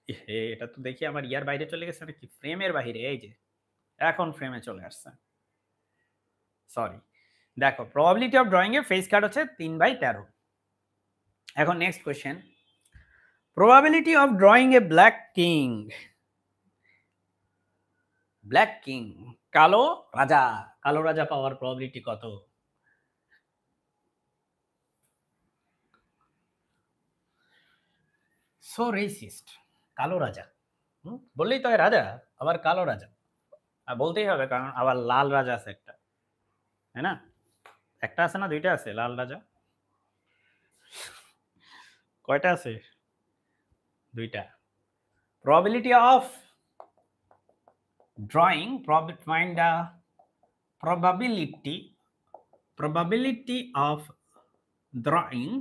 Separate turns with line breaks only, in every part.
এটা তো দেখি আমার ইয়ার বাইরে চলে গেছে নাকি, ফ্রেমের বাইরে। এই যে এখন ফ্রেমে চলে আসছে, সরি। দেখো probability of drawing A face card হচ্ছে 3/13। এখন next question, probability of drawing A black king. Black king, কালো রাজা, কালো রাজা পাওয়ার প্রবাবিলিটি কত? সো রেসিস্ট, কালো রাজা। বললেই তো রাজা, আবার কালো রাজা, আর বলতেই হবে কারণ আবার লাল রাজা আছে একটা, তাই না? একটা আছে না, দুইটা আছে লাল রাজা? কয়টা আছে? দুইটা। probability of drawing, find the probability of drawing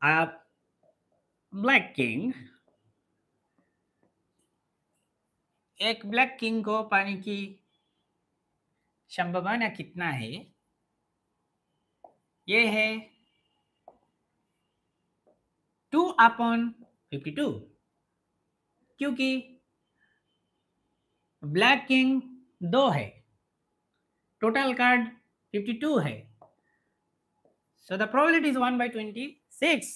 a black king। एक ब्लैक किंग को पाने की संभावना कितना है? ये है 2/52, क्योंकि ब्लैक किंग 2 है, टोटल कार्ड 52 है, so the probability is 1/26।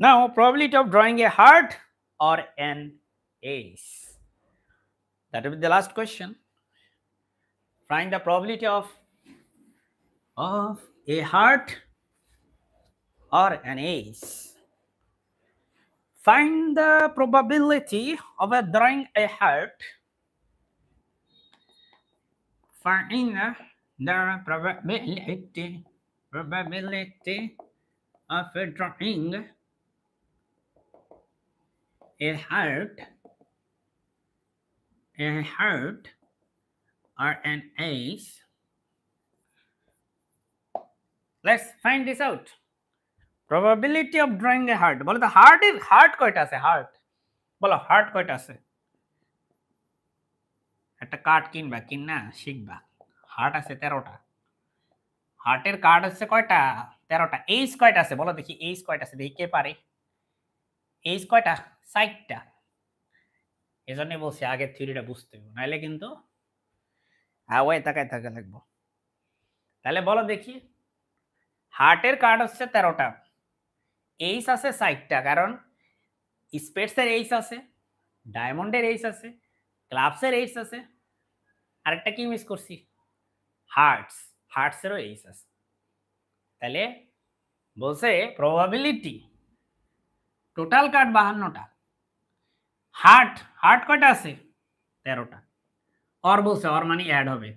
now probability of drawing a heart or an ace, that will be the last question. Find the probability of a heart or an ace. Find the probability of drawing a heart. Find the probability of drawing a heart or an ace. Let's find this out. Probability of drawing a heart, বলো তো heart কয়টা আছে? Heart বলো, heart কয়টা আছে? একটা card কিনবা, কিনা শিখবা। হার্ট আছে 13টা। হার্টের কার্ড আছে কয়টা? 13টা। এইস কয়টা আছে বলো দেখি, এইস কয়টা আছে দেখি, কে পারে? এইস কয়টা? 60টা। এজন্য বলছি আগে থিওরিটা বুঝতে হবে, নাইলে কিন্তু হাওয়ায় তাকায় থাকা লাগবে। তাহলে বলো দেখি, হার্টের কার্ড হচ্ছে 13টা, এইস আছে 60টা, কারণ স্পেডসের এইস আছে, ডায়মন্ডের এইস আছে, ক্লাবসের এইস আছে, আরেকটা কি মিস করছি? হার্টসেরও এইস আছে। তাহলে বলছে প্রবাবিলিটি, টোটাল কার্ড 52টা, হার্ট কয়টা আছে? 13টা। অর বলছে, অর মানে অ্যাড হবে,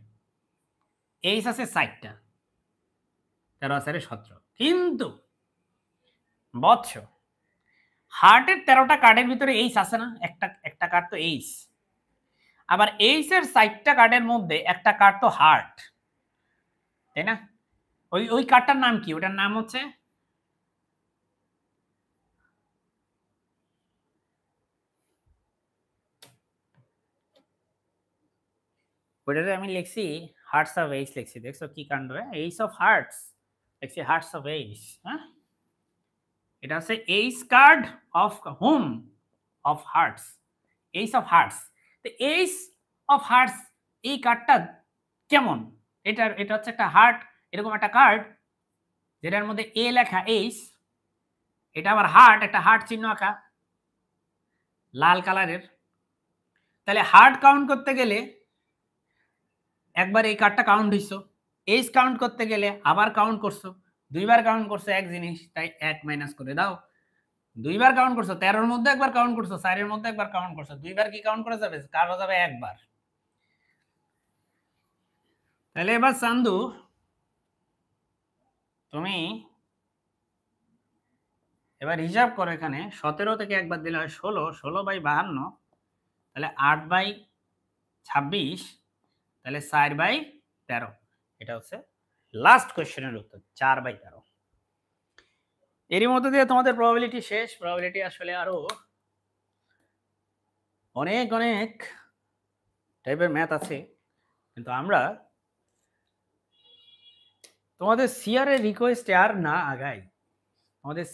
এইস আছে 60টা, 13 আছে 17। কিন্তু বৎস, হার্টের 13টা কার্ডের ভিতরে এইস আছে না? একটা কার্ড তো এইস, আবার এইসের 60টা কার্ডের মধ্যে একটা কার্ড তো হার্ট, তাই না? ওই কার্ডটার নাম কি? ওটার নাম হচ্ছে ওটাতে আমি লিখছি হার্টস অফ এইস লিখছি, দেখছো কি কাণ্ড? এইস অফ হার্টস লিখছি, হার্টস অফ এইস। হ্যাঁ, এটা হচ্ছে ace card of home of hearts, ace of hearts. তো এইস অফ হার্টস এই কার্ডটা কেমন? এটা হচ্ছে একটা হার্ট, এরকম একটা কার্ড যেটার মধ্যে এ লেখা, এইস। এটা আবার হার্ট, একটা হার্ট চিহ্ন আঁকা লাল কালারের। তাহলে হার্ট কাউন্ট করতে গেলে একবার এই কার্ডটা কাউন্ট হইছো, এইস কাউন্ট করতে গেলে আবার কাউন্ট করছো, দুইবার কাউন্ট করছো এক জিনিস, তাই 1 মাইনাস করে দাও। দুইবার কাউন্ট করছো, 13 এর মধ্যে একবার কাউন্ট করছো, 4 এর মধ্যে একবার কাউন্ট করছো, দুইবার কি কাউন্ট করা যাবে? কারো যাবে একবার। তাহলে এবার চান্দু, তুমি এবার হিসাব করো, এখানে 17 থেকে একবার দিলে হয় 16, 16/52, তাহলে 8/26, তাহলে 4/13। এটা হচ্ছে লাস্ট কোয়েশ্চেনের উত্তর, 4/13। এরই মধ্যে দিয়ে তোমাদের প্রবাবিলিটি শেষ। প্রবাবিলিটি আসলে আরো অনেক টাইপের ম্যাথ আছে, কিন্তু আমরা তোমাদের সিআর এর রিকোয়েস্টে আর না আগাই, আমাদের